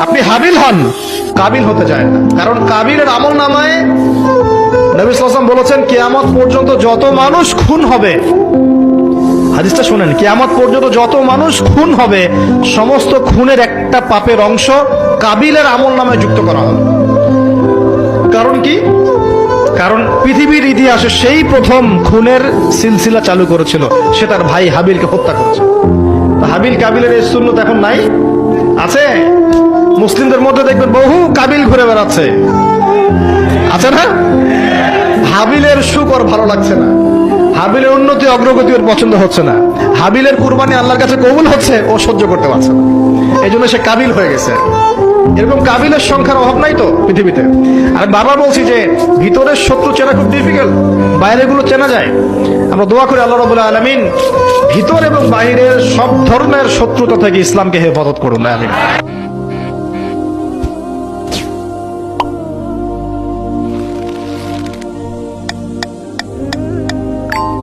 আপনি হাবিল হন, কাবিল হতে যায় না। কারণ কাবিলের আমল নামায় নবী সাল্লাল্লাহু আলাইহি ওয়াসাল্লাম বলেছেন কিয়ামত পর্যন্ত যত মানুষ খুন হবে, হাদিসটা শুনেন, কিয়ামত পর্যন্ত যত মানুষ খুন হবে সমস্ত খুনের একটা পাপের অংশ কাবিলের আমল নামায় যুক্ত করা হবে। কারণ কি? কারণ পৃথিবীর ইতিহাসে সেই প্রথম খুনের সিলসিলা চালু করেছিল, সে তার ভাই হাবিলকে হত্যা করেছে। হাবিল কাবিলের এই সুন্নত এখন নাই, আছে? মুসলিমদের মধ্যে দেখবেন বহু কাবিল ঘুরে বেড়াচ্ছে, আছে না? হাবিলের সুখ ওর ভালো লাগছে না, হাবিলের উন্নতি অগ্রগতি ওর পছন্দ হচ্ছে না, হাবিলের কুরবানি আল্লাহর কাছে কবুল হচ্ছে, ও সহ্য করতে পারছে না, এই জন্য সে কাবিল হয়ে গেছে। এরকম কাবিলের সংখ্যার অভাব নাই তো পৃথিবীতে। আর বারবার বলছি যে ভিতরের শত্রু চেনা খুব ডিফিকাল্ট, বাইরেগুলো চেনা যায়। আমরা দোয়া করি আল্লাহ রাব্বুল আলামিন ভিতর এবং বাইরের সব ধরনের শত্রুতা থেকে ইসলামকে হেফাজত করুন, আমিন।